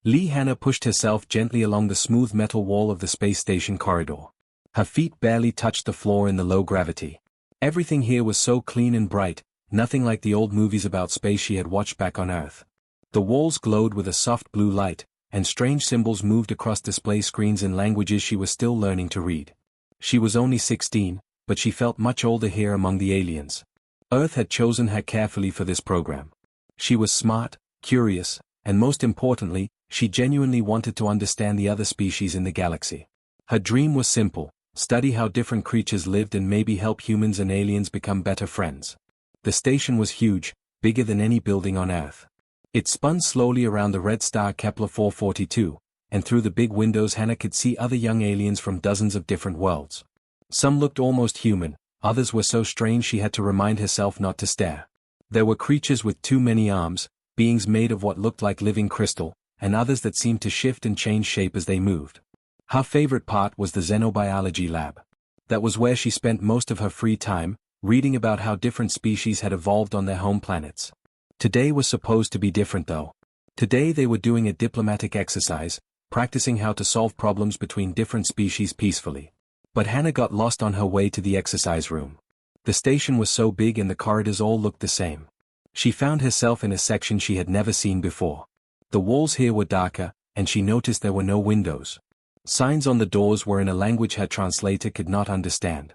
Lee Hannah pushed herself gently along the smooth metal wall of the space station corridor. Her feet barely touched the floor in the low gravity. Everything here was so clean and bright, nothing like the old movies about space she had watched back on Earth. The walls glowed with a soft blue light, and strange symbols moved across display screens in languages she was still learning to read. She was only 16, but she felt much older here among the aliens. Earth had chosen her carefully for this program. She was smart, curious, and most importantly, she genuinely wanted to understand the other species in the galaxy. Her dream was simple: study how different creatures lived and maybe help humans and aliens become better friends. The station was huge, bigger than any building on Earth. It spun slowly around the red star Kepler 442, and through the big windows Hannah could see other young aliens from dozens of different worlds. Some looked almost human, others were so strange she had to remind herself not to stare. There were creatures with too many arms, beings made of what looked like living crystal, and others that seemed to shift and change shape as they moved. Her favorite part was the xenobiology lab. That was where she spent most of her free time, reading about how different species had evolved on their home planets. Today was supposed to be different though. Today they were doing a diplomatic exercise, practicing how to solve problems between different species peacefully. But Hannah got lost on her way to the exercise room. The station was so big and the corridors all looked the same. She found herself in a section she had never seen before. The walls here were darker, and she noticed there were no windows. Signs on the doors were in a language her translator could not understand.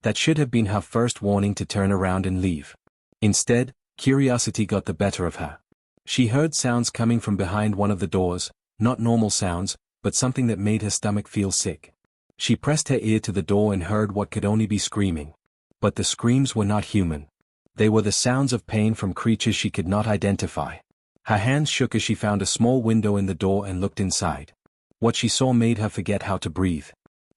That should have been her first warning to turn around and leave. Instead, curiosity got the better of her. She heard sounds coming from behind one of the doors, not normal sounds, but something that made her stomach feel sick. She pressed her ear to the door and heard what could only be screaming. But the screams were not human. They were the sounds of pain from creatures she could not identify. Her hands shook as she found a small window in the door and looked inside. What she saw made her forget how to breathe.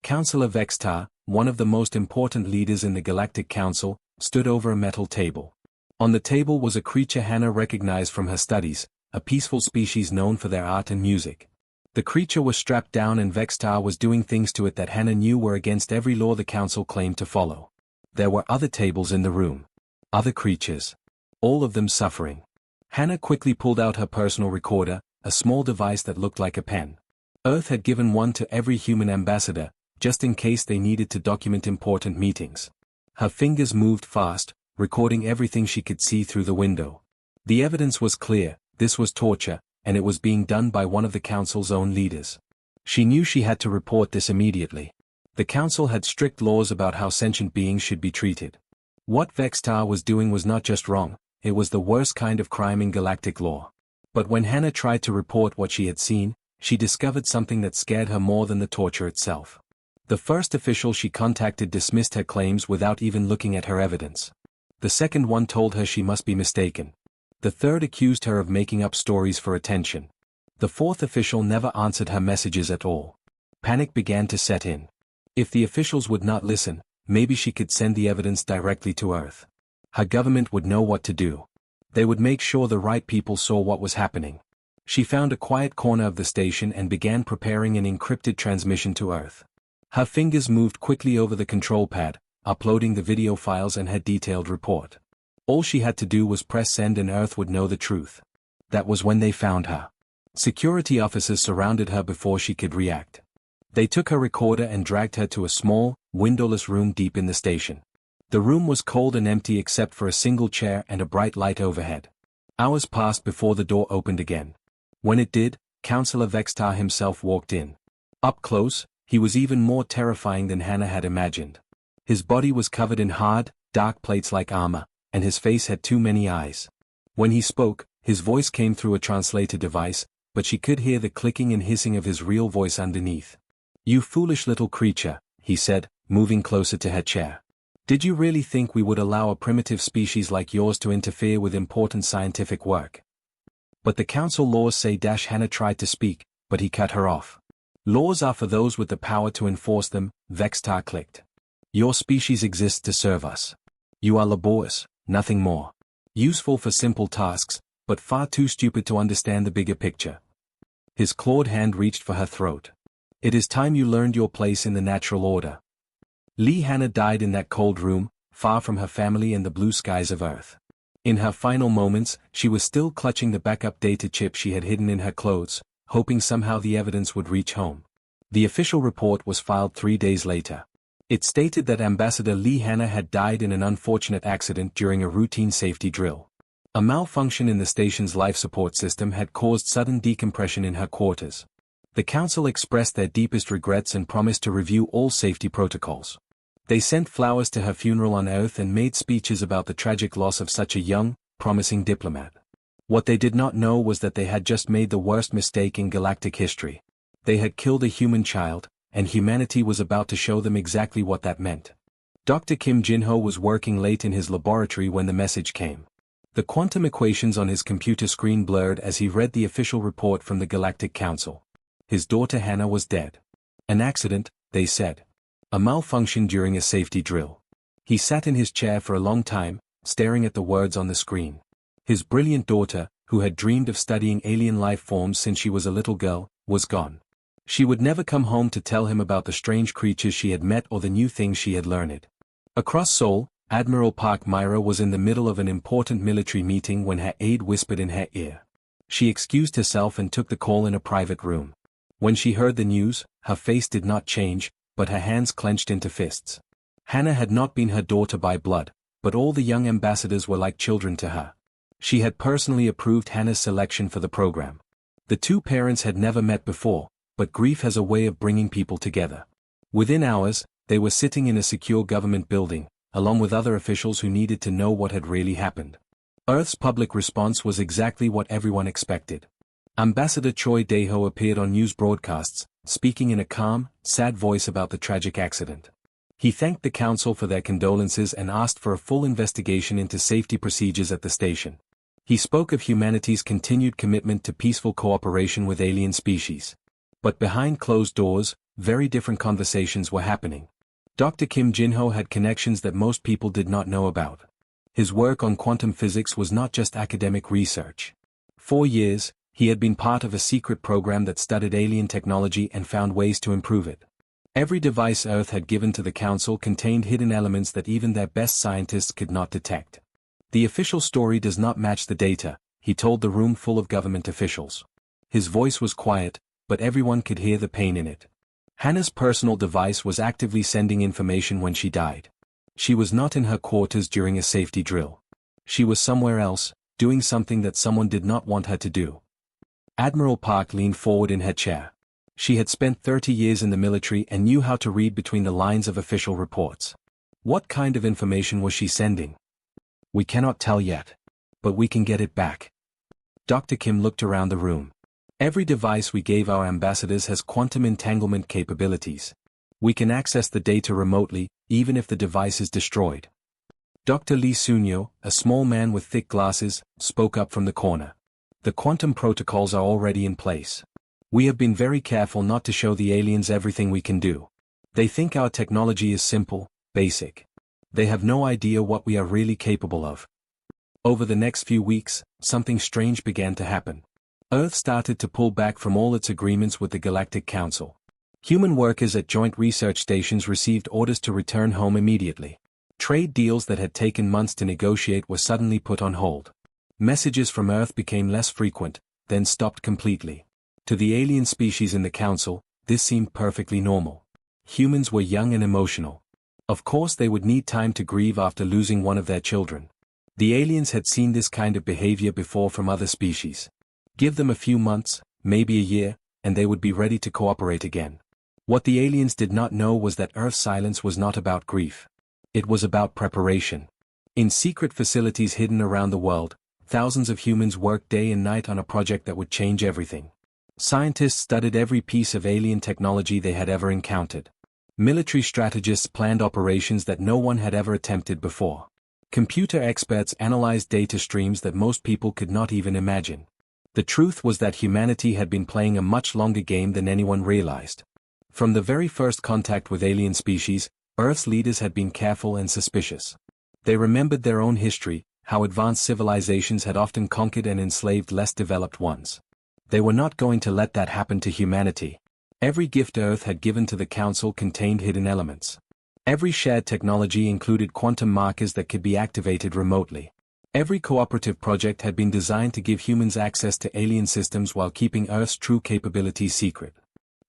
Counselor Vextar, one of the most important leaders in the Galactic Council, stood over a metal table. On the table was a creature Hannah recognized from her studies, a peaceful species known for their art and music. The creature was strapped down and Vextar was doing things to it that Hannah knew were against every law the council claimed to follow. There were other tables in the room. Other creatures. All of them suffering. Hannah quickly pulled out her personal recorder, a small device that looked like a pen. Earth had given one to every human ambassador, just in case they needed to document important meetings. Her fingers moved fast, recording everything she could see through the window. The evidence was clear: this was torture, and it was being done by one of the council's own leaders. She knew she had to report this immediately. The council had strict laws about how sentient beings should be treated. What Vextar was doing was not just wrong, it was the worst kind of crime in galactic law. But when Hannah tried to report what she had seen, she discovered something that scared her more than the torture itself. The first official she contacted dismissed her claims without even looking at her evidence. The second one told her she must be mistaken. The third accused her of making up stories for attention. The fourth official never answered her messages at all. Panic began to set in. If the officials would not listen, maybe she could send the evidence directly to Earth. Her government would know what to do. They would make sure the right people saw what was happening. She found a quiet corner of the station and began preparing an encrypted transmission to Earth. Her fingers moved quickly over the control pad, uploading the video files and her detailed report. All she had to do was press send and Earth would know the truth. That was when they found her. Security officers surrounded her before she could react. They took her recorder and dragged her to a small, windowless room deep in the station. The room was cold and empty except for a single chair and a bright light overhead. Hours passed before the door opened again. When it did, Counselor Vextar himself walked in. Up close, he was even more terrifying than Hannah had imagined. His body was covered in hard, dark plates like armor, and his face had too many eyes. When he spoke, his voice came through a translator device, but she could hear the clicking and hissing of his real voice underneath. "You foolish little creature," he said, moving closer to her chair. "Did you really think we would allow a primitive species like yours to interfere with important scientific work?" "But the council laws say." Hannah tried to speak, but he cut her off. "Laws are for those with the power to enforce them," Vextar clicked. "Your species exists to serve us. You are laborious, nothing more. Useful for simple tasks, but far too stupid to understand the bigger picture." His clawed hand reached for her throat. "It is time you learned your place in the natural order." Lee Hannah died in that cold room, far from her family and the blue skies of Earth. In her final moments, she was still clutching the backup data chip she had hidden in her clothes, hoping somehow the evidence would reach home. The official report was filed 3 days later. It stated that Ambassador Lee Hanna had died in an unfortunate accident during a routine safety drill. A malfunction in the station's life support system had caused sudden decompression in her quarters. The council expressed their deepest regrets and promised to review all safety protocols. They sent flowers to her funeral on Earth and made speeches about the tragic loss of such a young, promising diplomat. What they did not know was that they had just made the worst mistake in galactic history. They had killed a human child, and humanity was about to show them exactly what that meant. Dr. Kim Jin-ho was working late in his laboratory when the message came. The quantum equations on his computer screen blurred as he read the official report from the Galactic Council. His daughter Hannah was dead. An accident, they said. A malfunction during a safety drill. He sat in his chair for a long time, staring at the words on the screen. His brilliant daughter, who had dreamed of studying alien life forms since she was a little girl, was gone. She would never come home to tell him about the strange creatures she had met or the new things she had learned. Across Seoul, Admiral Park Myra was in the middle of an important military meeting when her aide whispered in her ear. She excused herself and took the call in a private room. When she heard the news, her face did not change, but her hands clenched into fists. Hannah had not been her daughter by blood, but all the young ambassadors were like children to her. She had personally approved Hannah's selection for the program. The two parents had never met before, but grief has a way of bringing people together. Within hours, they were sitting in a secure government building, along with other officials who needed to know what had really happened. Earth's public response was exactly what everyone expected. Ambassador Choi Dae-ho appeared on news broadcasts, speaking in a calm, sad voice about the tragic accident. He thanked the council for their condolences and asked for a full investigation into safety procedures at the station. He spoke of humanity's continued commitment to peaceful cooperation with alien species. But behind closed doors, very different conversations were happening. Dr. Kim Jin-ho had connections that most people did not know about. His work on quantum physics was not just academic research. For years, he had been part of a secret program that studied alien technology and found ways to improve it. Every device Earth had given to the Council contained hidden elements that even their best scientists could not detect. The official story does not match the data, he told the room full of government officials. His voice was quiet, but everyone could hear the pain in it. Hannah's personal device was actively sending information when she died. She was not in her quarters during a safety drill. She was somewhere else, doing something that someone did not want her to do. Admiral Park leaned forward in her chair. She had spent 30 years in the military and knew how to read between the lines of official reports. What kind of information was she sending? We cannot tell yet. But we can get it back. Dr. Kim looked around the room. Every device we gave our ambassadors has quantum entanglement capabilities. We can access the data remotely, even if the device is destroyed. Dr. Lee Sunyo, a small man with thick glasses, spoke up from the corner. The quantum protocols are already in place. We have been very careful not to show the aliens everything we can do. They think our technology is simple, basic. They have no idea what we are really capable of. Over the next few weeks, something strange began to happen. Earth started to pull back from all its agreements with the Galactic Council. Human workers at joint research stations received orders to return home immediately. Trade deals that had taken months to negotiate were suddenly put on hold. Messages from Earth became less frequent, then stopped completely. To the alien species in the Council, this seemed perfectly normal. Humans were young and emotional. Of course they would need time to grieve after losing one of their children. The aliens had seen this kind of behavior before from other species. Give them a few months, maybe a year, and they would be ready to cooperate again. What the aliens did not know was that Earth's silence was not about grief. It was about preparation. In secret facilities hidden around the world, thousands of humans worked day and night on a project that would change everything. Scientists studied every piece of alien technology they had ever encountered. Military strategists planned operations that no one had ever attempted before. Computer experts analyzed data streams that most people could not even imagine. The truth was that humanity had been playing a much longer game than anyone realized. From the very first contact with alien species, Earth's leaders had been careful and suspicious. They remembered their own history, how advanced civilizations had often conquered and enslaved less developed ones. They were not going to let that happen to humanity. Every gift Earth had given to the Council contained hidden elements. Every shared technology included quantum markers that could be activated remotely. Every cooperative project had been designed to give humans access to alien systems while keeping Earth's true capabilities secret.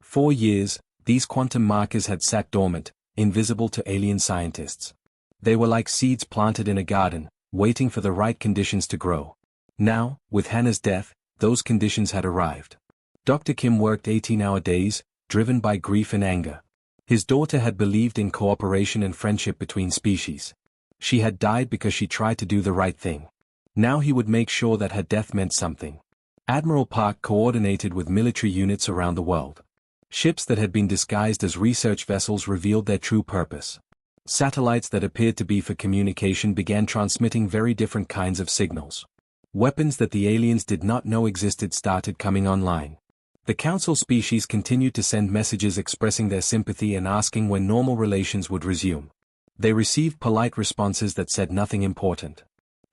For years, these quantum markers had sat dormant, invisible to alien scientists. They were like seeds planted in a garden, waiting for the right conditions to grow. Now, with Hannah's death, those conditions had arrived. Dr. Kim worked 18-hour days, driven by grief and anger. His daughter had believed in cooperation and friendship between species. She had died because she tried to do the right thing. Now he would make sure that her death meant something. Admiral Park coordinated with military units around the world. Ships that had been disguised as research vessels revealed their true purpose. Satellites that appeared to be for communication began transmitting very different kinds of signals. Weapons that the aliens did not know existed started coming online. The Council species continued to send messages expressing their sympathy and asking when normal relations would resume. They received polite responses that said nothing important.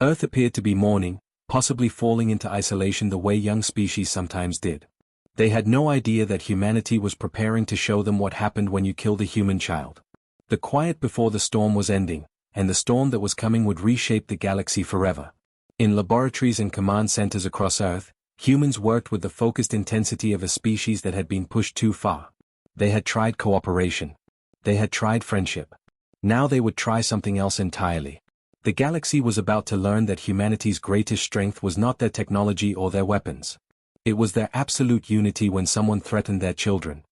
Earth appeared to be mourning, possibly falling into isolation the way young species sometimes did. They had no idea that humanity was preparing to show them what happened when you killed a human child. The quiet before the storm was ending, and the storm that was coming would reshape the galaxy forever. In laboratories and command centers across Earth, humans worked with the focused intensity of a species that had been pushed too far. They had tried cooperation. They had tried friendship. Now they would try something else entirely. The galaxy was about to learn that humanity's greatest strength was not their technology or their weapons. It was their absolute unity when someone threatened their children.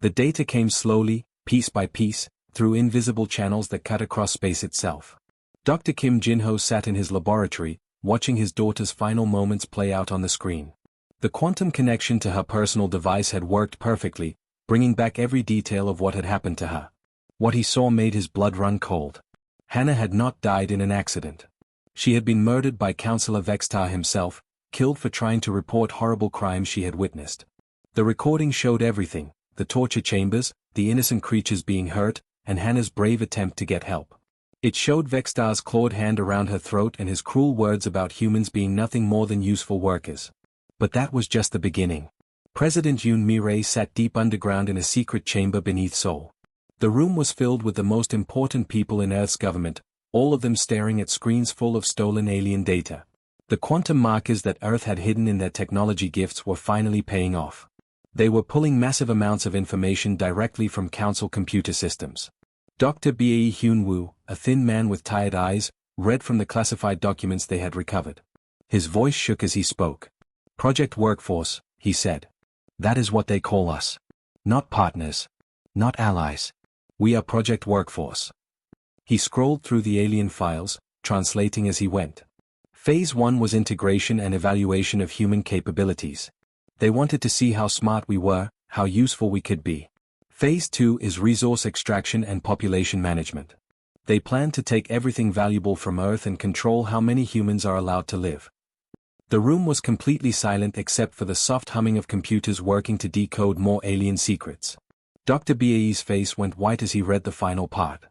The data came slowly, piece by piece, through invisible channels that cut across space itself. Dr. Kim Jin-ho sat in his laboratory, watching his daughter's final moments play out on the screen. The quantum connection to her personal device had worked perfectly, bringing back every detail of what had happened to her. What he saw made his blood run cold. Hannah had not died in an accident. She had been murdered by Counselor Vextar himself, killed for trying to report horrible crimes she had witnessed. The recording showed everything, the torture chambers, the innocent creatures being hurt, and Hannah's brave attempt to get help. It showed Vextar's clawed hand around her throat and his cruel words about humans being nothing more than useful workers. But that was just the beginning. President Yoon Mi-rae sat deep underground in a secret chamber beneath Seoul. The room was filled with the most important people in Earth's government, all of them staring at screens full of stolen alien data. The quantum markers that Earth had hidden in their technology gifts were finally paying off. They were pulling massive amounts of information directly from Council computer systems. Dr. Bae Hyun-woo, a thin man with tired eyes, read from the classified documents they had recovered. His voice shook as he spoke. "Project Workforce," he said. "That is what they call us. Not partners. Not allies. We are Project Workforce." He scrolled through the alien files, translating as he went. Phase 1 was integration and evaluation of human capabilities. They wanted to see how smart we were, how useful we could be. Phase 2 is resource extraction and population management. They plan to take everything valuable from Earth and control how many humans are allowed to live. The room was completely silent except for the soft humming of computers working to decode more alien secrets. Dr. Bae's face went white as he read the final part.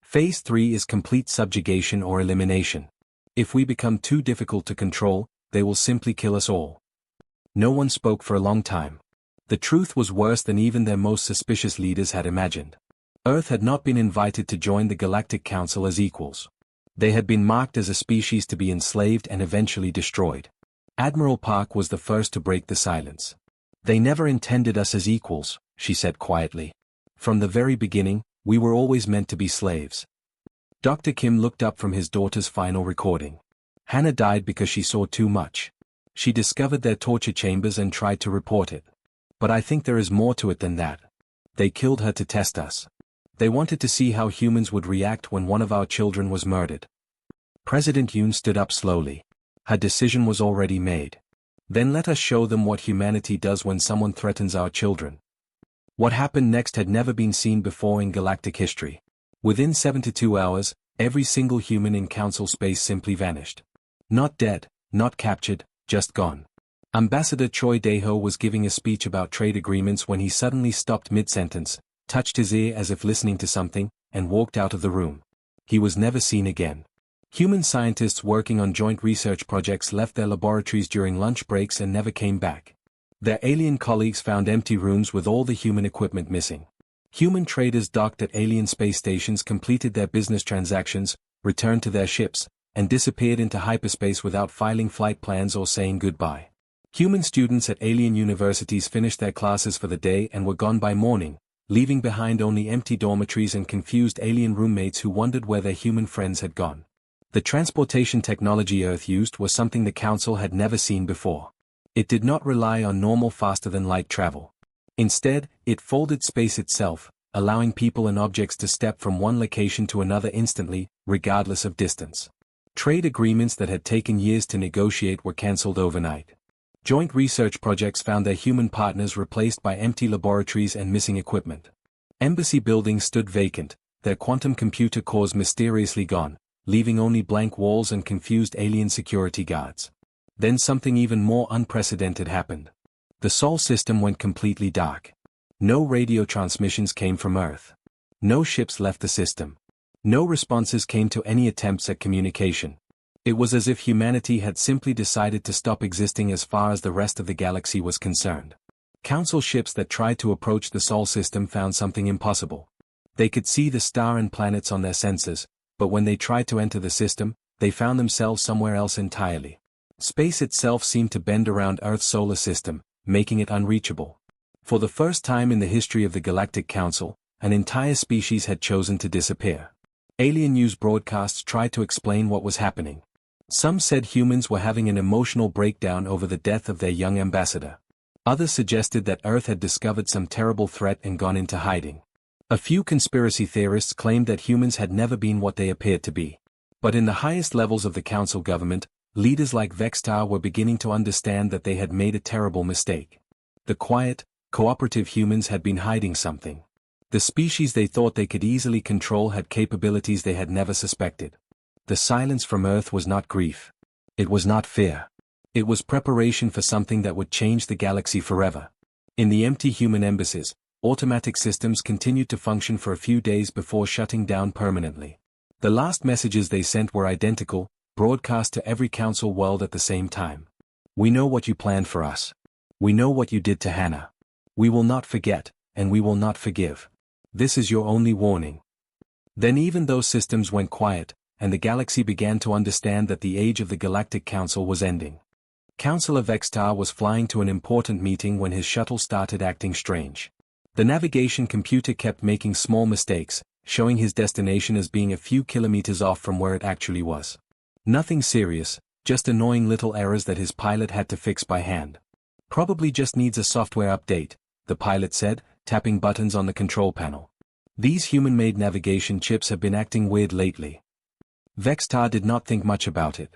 Phase 3 is complete subjugation or elimination. If we become too difficult to control, they will simply kill us all. No one spoke for a long time. The truth was worse than even their most suspicious leaders had imagined. Earth had not been invited to join the Galactic Council as equals. They had been marked as a species to be enslaved and eventually destroyed. Admiral Park was the first to break the silence. "They never intended us as equals," she said quietly. "From the very beginning, we were always meant to be slaves." Dr. Kim looked up from his daughter's final recording. Hannah died because she saw too much. She discovered their torture chambers and tried to report it. But I think there is more to it than that. They killed her to test us. They wanted to see how humans would react when one of our children was murdered. President Yoon stood up slowly. Her decision was already made. Then let us show them what humanity does when someone threatens our children. What happened next had never been seen before in galactic history. Within 72 hours, every single human in Council space simply vanished. Not dead, not captured, just gone. Ambassador Choi Dae-ho was giving a speech about trade agreements when he suddenly stopped mid-sentence, touched his ear as if listening to something, and walked out of the room. He was never seen again. Human scientists working on joint research projects left their laboratories during lunch breaks and never came back. Their alien colleagues found empty rooms with all the human equipment missing. Human traders docked at alien space stations completed their business transactions, returned to their ships, and disappeared into hyperspace without filing flight plans or saying goodbye. Human students at alien universities finished their classes for the day and were gone by morning, leaving behind only empty dormitories and confused alien roommates who wondered where their human friends had gone. The transportation technology Earth used was something the Council had never seen before. It did not rely on normal faster-than-light travel. Instead, it folded space itself, allowing people and objects to step from one location to another instantly, regardless of distance. Trade agreements that had taken years to negotiate were cancelled overnight. Joint research projects found their human partners replaced by empty laboratories and missing equipment. Embassy buildings stood vacant, their quantum computer cores mysteriously gone, leaving only blank walls and confused alien security guards. Then something even more unprecedented happened. The Sol system went completely dark. No radio transmissions came from Earth. No ships left the system. No responses came to any attempts at communication. It was as if humanity had simply decided to stop existing as far as the rest of the galaxy was concerned. Council ships that tried to approach the Sol system found something impossible. They could see the star and planets on their sensors, but when they tried to enter the system, they found themselves somewhere else entirely. Space itself seemed to bend around Earth's solar system, making it unreachable. For the first time in the history of the Galactic Council, an entire species had chosen to disappear. Alien news broadcasts tried to explain what was happening. Some said humans were having an emotional breakdown over the death of their young ambassador. Others suggested that Earth had discovered some terrible threat and gone into hiding. A few conspiracy theorists claimed that humans had never been what they appeared to be. But in the highest levels of the Council government, leaders like Vextar were beginning to understand that they had made a terrible mistake. The quiet, cooperative humans had been hiding something. The species they thought they could easily control had capabilities they had never suspected. The silence from Earth was not grief. It was not fear. It was preparation for something that would change the galaxy forever. In the empty human embassies, automatic systems continued to function for a few days before shutting down permanently. The last messages they sent were identical, broadcast to every Council world at the same time. We know what you planned for us. We know what you did to Hannah. We will not forget, and we will not forgive. This is your only warning. Then even those systems went quiet, and the galaxy began to understand that the age of the Galactic Council was ending. Councillor Vextar was flying to an important meeting when his shuttle started acting strange. The navigation computer kept making small mistakes, showing his destination as being a few kilometers off from where it actually was. Nothing serious, just annoying little errors that his pilot had to fix by hand. Probably just needs a software update, the pilot said, tapping buttons on the control panel. These human-made navigation chips have been acting weird lately. Vextar did not think much about it.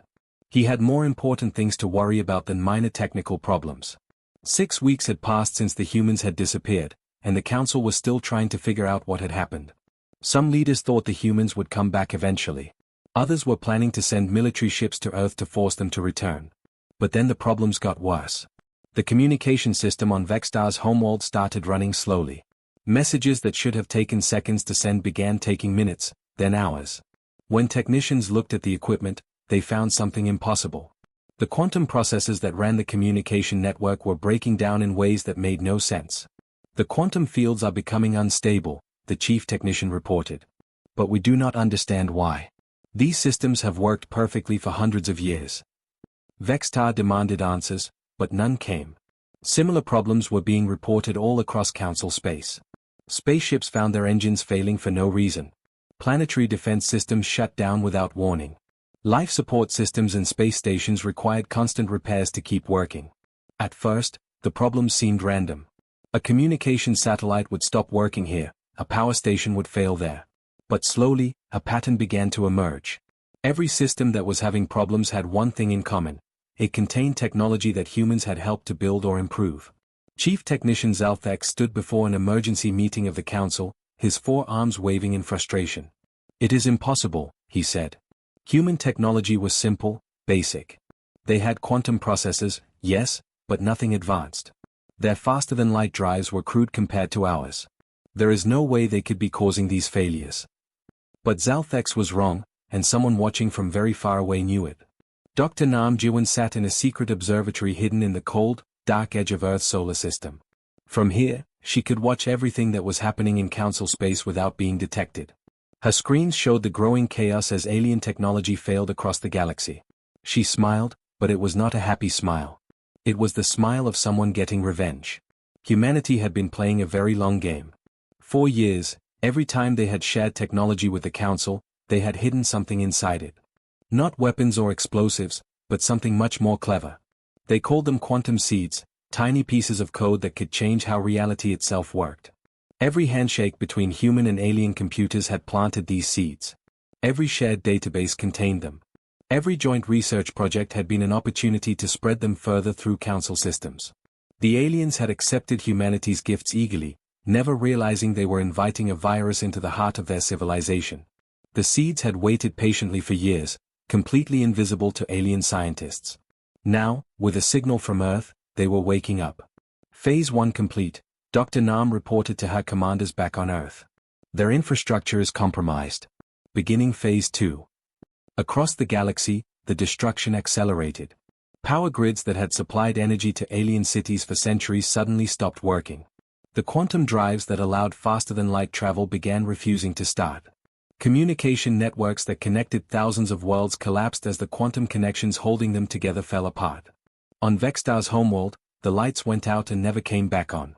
He had more important things to worry about than minor technical problems. 6 weeks had passed since the humans had disappeared, and the Council was still trying to figure out what had happened. Some leaders thought the humans would come back eventually. Others were planning to send military ships to Earth to force them to return. But then the problems got worse. The communication system on Vextar's homeworld started running slowly. Messages that should have taken seconds to send began taking minutes, then hours. When technicians looked at the equipment, they found something impossible. The quantum processors that ran the communication network were breaking down in ways that made no sense. The quantum fields are becoming unstable, the chief technician reported. But we do not understand why. These systems have worked perfectly for hundreds of years. Vextar demanded answers, but none came. Similar problems were being reported all across Council space. Spaceships found their engines failing for no reason. Planetary defense systems shut down without warning. Life support systems and space stations required constant repairs to keep working. At first, the problems seemed random. A communication satellite would stop working here, a power station would fail there. But slowly, a pattern began to emerge. Every system that was having problems had one thing in common. It contained technology that humans had helped to build or improve. Chief Technician Zalthek stood before an emergency meeting of the Council, his forearms waving in frustration. It is impossible, he said. Human technology was simple, basic. They had quantum processors, yes, but nothing advanced. Their faster-than-light drives were crude compared to ours. There is no way they could be causing these failures. But Zalthex was wrong, and someone watching from very far away knew it. Dr. Nam Jiwan sat in a secret observatory hidden in the cold, dark edge of Earth's solar system. From here, she could watch everything that was happening in Council space without being detected. Her screens showed the growing chaos as alien technology failed across the galaxy. She smiled, but it was not a happy smile. It was the smile of someone getting revenge. Humanity had been playing a very long game. 4 years, every time they had shared technology with the Council, they had hidden something inside it. Not weapons or explosives, but something much more clever. They called them quantum seeds, tiny pieces of code that could change how reality itself worked. Every handshake between human and alien computers had planted these seeds. Every shared database contained them. Every joint research project had been an opportunity to spread them further through Council systems. The aliens had accepted humanity's gifts eagerly, never realizing they were inviting a virus into the heart of their civilization. The seeds had waited patiently for years, completely invisible to alien scientists. Now, with a signal from Earth, they were waking up. Phase 1 complete, Dr. Nam reported to her commanders back on Earth. Their infrastructure is compromised. Beginning Phase 2. Across the galaxy, the destruction accelerated. Power grids that had supplied energy to alien cities for centuries suddenly stopped working. The quantum drives that allowed faster-than-light travel began refusing to start. Communication networks that connected thousands of worlds collapsed as the quantum connections holding them together fell apart. On Vextar's homeworld, the lights went out and never came back on.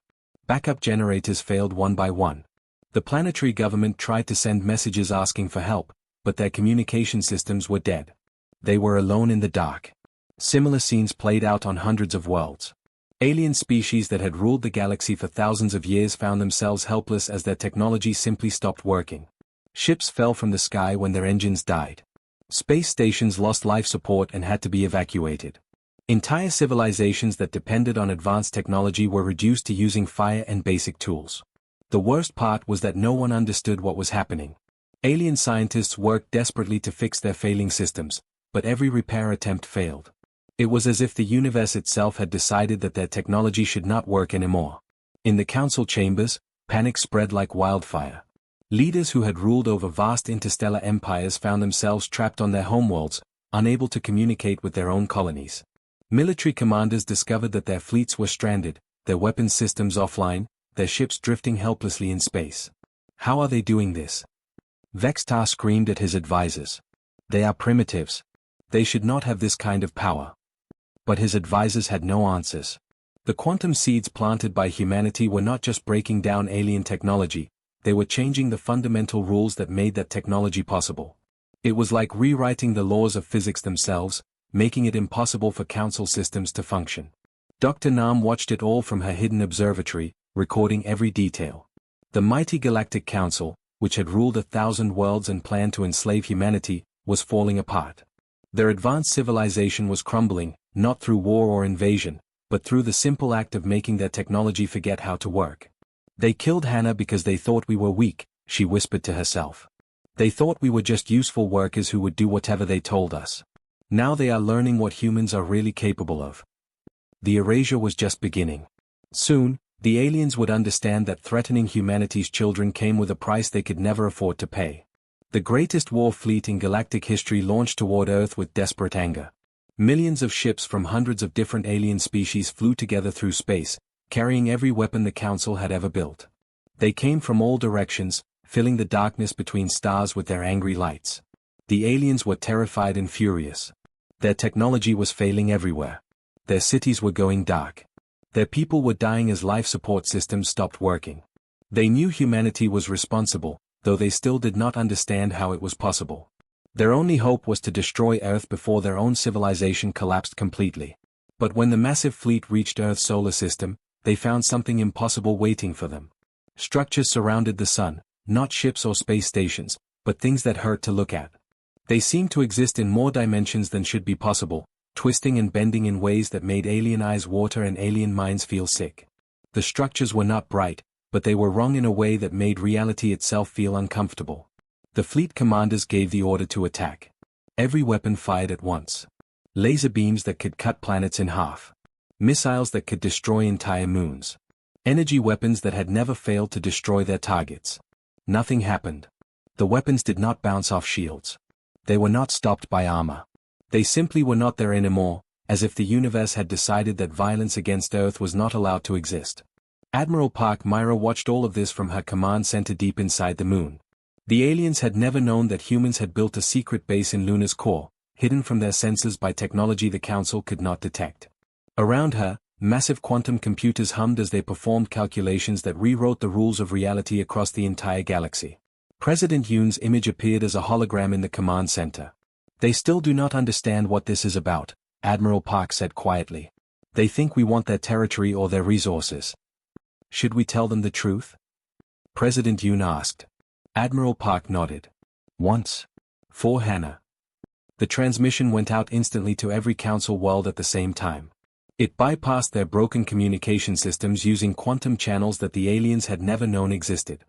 Backup generators failed one by one. The planetary government tried to send messages asking for help, but their communication systems were dead. They were alone in the dark. Similar scenes played out on hundreds of worlds. Alien species that had ruled the galaxy for thousands of years found themselves helpless as their technology simply stopped working. Ships fell from the sky when their engines died. Space stations lost life support and had to be evacuated. Entire civilizations that depended on advanced technology were reduced to using fire and basic tools. The worst part was that no one understood what was happening. Alien scientists worked desperately to fix their failing systems, but every repair attempt failed. It was as if the universe itself had decided that their technology should not work anymore. In the council chambers, panic spread like wildfire. Leaders who had ruled over vast interstellar empires found themselves trapped on their homeworlds, unable to communicate with their own colonies. Military commanders discovered that their fleets were stranded, their weapons systems offline, their ships drifting helplessly in space. How are they doing this? Vextar screamed at his advisors. They are primitives. They should not have this kind of power. But his advisors had no answers. The quantum seeds planted by humanity were not just breaking down alien technology, they were changing the fundamental rules that made that technology possible. It was like rewriting the laws of physics themselves, making it impossible for council systems to function. Dr. Nam watched it all from her hidden observatory, recording every detail. The mighty Galactic Council, which had ruled 1,000 worlds and planned to enslave humanity, was falling apart. Their advanced civilization was crumbling, not through war or invasion, but through the simple act of making their technology forget how to work. They killed Hannah because they thought we were weak, she whispered to herself. They thought we were just useful workers who would do whatever they told us. Now they are learning what humans are really capable of. The erasure was just beginning. Soon, the aliens would understand that threatening humanity's children came with a price they could never afford to pay. The greatest war fleet in galactic history launched toward Earth with desperate anger. Millions of ships from hundreds of different alien species flew together through space, carrying every weapon the Council had ever built. They came from all directions, filling the darkness between stars with their angry lights. The aliens were terrified and furious. Their technology was failing everywhere. Their cities were going dark. Their people were dying as life support systems stopped working. They knew humanity was responsible, though they still did not understand how it was possible. Their only hope was to destroy Earth before their own civilization collapsed completely. But when the massive fleet reached Earth's solar system, they found something impossible waiting for them. Structures surrounded the sun, not ships or space stations, but things that hurt to look at. They seemed to exist in more dimensions than should be possible, twisting and bending in ways that made alien eyes water and alien minds feel sick. The structures were not bright, but they were wrong in a way that made reality itself feel uncomfortable. The fleet commanders gave the order to attack. Every weapon fired at once. Laser beams that could cut planets in half. Missiles that could destroy entire moons. Energy weapons that had never failed to destroy their targets. Nothing happened. The weapons did not bounce off shields. They were not stopped by armor. They simply were not there anymore, as if the universe had decided that violence against Earth was not allowed to exist. Admiral Park Myra watched all of this from her command center deep inside the moon. The aliens had never known that humans had built a secret base in Luna's core, hidden from their senses by technology the Council could not detect. Around her, massive quantum computers hummed as they performed calculations that rewrote the rules of reality across the entire galaxy. President Yoon's image appeared as a hologram in the command center. "They still do not understand what this is about," Admiral Park said quietly. "They think we want their territory or their resources. Should we tell them the truth?" President Yoon asked. Admiral Park nodded. "Once. For Hannah." The transmission went out instantly to every Council world at the same time. It bypassed their broken communication systems using quantum channels that the aliens had never known existed.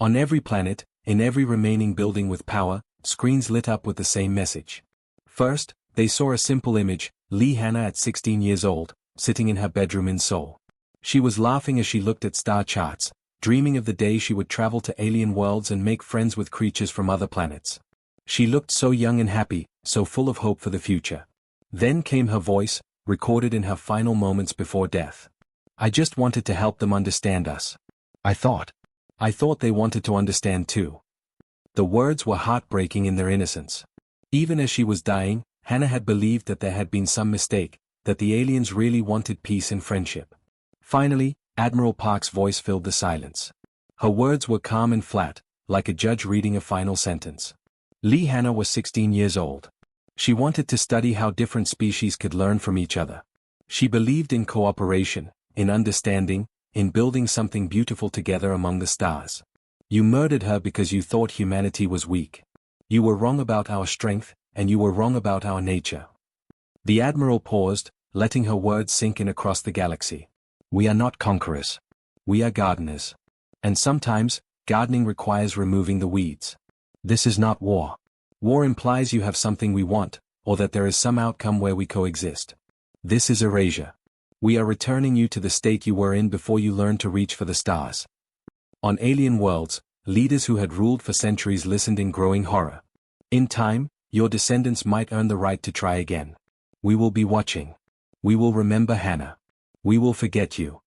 On every planet, in every remaining building with power, screens lit up with the same message. First, they saw a simple image, Lee Hannah at 16 years old, sitting in her bedroom in Seoul. She was laughing as she looked at star charts, dreaming of the day she would travel to alien worlds and make friends with creatures from other planets. She looked so young and happy, so full of hope for the future. Then came her voice, recorded in her final moments before death. "I just wanted to help them understand us. I thought they wanted to understand too." The words were heartbreaking in their innocence. Even as she was dying, Hannah had believed that there had been some mistake, that the aliens really wanted peace and friendship. Finally, Admiral Park's voice filled the silence. Her words were calm and flat, like a judge reading a final sentence. Lee Hannah was 16 years old. She wanted to study how different species could learn from each other. She believed in cooperation, in understanding, in building something beautiful together among the stars. "You murdered her because you thought humanity was weak. You were wrong about our strength, and you were wrong about our nature." The Admiral paused, letting her words sink in across the galaxy. "We are not conquerors. We are gardeners. And sometimes, gardening requires removing the weeds. This is not war. War implies you have something we want, or that there is some outcome where we coexist. This is erasure. We are returning you to the state you were in before you learned to reach for the stars." On alien worlds, leaders who had ruled for centuries listened in growing horror. "In time, your descendants might earn the right to try again. We will be watching. We will remember Hannah. We will forget you."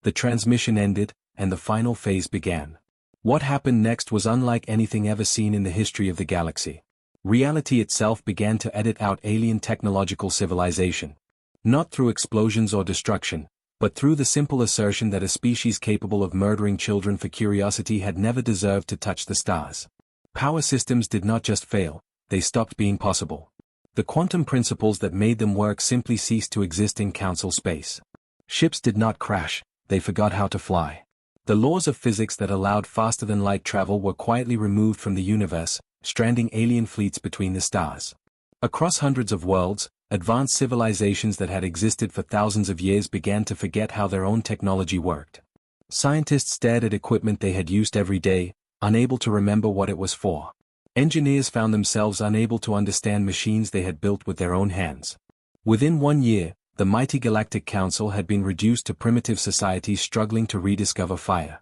The transmission ended, and the final phase began. What happened next was unlike anything ever seen in the history of the galaxy. Reality itself began to edit out alien technological civilization. Not through explosions or destruction, but through the simple assertion that a species capable of murdering children for curiosity had never deserved to touch the stars. Power systems did not just fail, they stopped being possible. The quantum principles that made them work simply ceased to exist in Council space. Ships did not crash, they forgot how to fly. The laws of physics that allowed faster-than-light travel were quietly removed from the universe, stranding alien fleets between the stars. Across hundreds of worlds, advanced civilizations that had existed for thousands of years began to forget how their own technology worked. Scientists stared at equipment they had used every day, unable to remember what it was for. Engineers found themselves unable to understand machines they had built with their own hands. Within 1 year, the mighty Galactic Council had been reduced to primitive societies struggling to rediscover fire.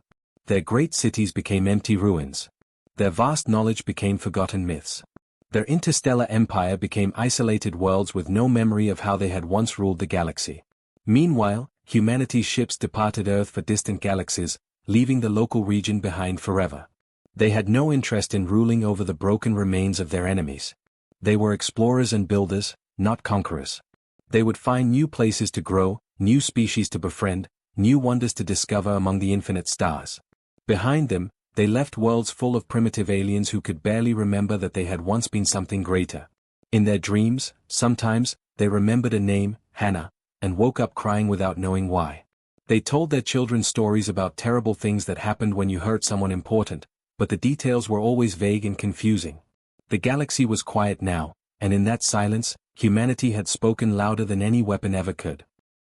Their great cities became empty ruins. Their vast knowledge became forgotten myths. Their interstellar empire became isolated worlds with no memory of how they had once ruled the galaxy. Meanwhile, humanity's ships departed Earth for distant galaxies, leaving the local region behind forever. They had no interest in ruling over the broken remains of their enemies. They were explorers and builders, not conquerors. They would find new places to grow, new species to befriend, new wonders to discover among the infinite stars. Behind them, they left worlds full of primitive aliens who could barely remember that they had once been something greater. In their dreams, sometimes, they remembered a name, Hannah, and woke up crying without knowing why. They told their children stories about terrible things that happened when you hurt someone important, but the details were always vague and confusing. The galaxy was quiet now, and in that silence, humanity had spoken louder than any weapon ever could.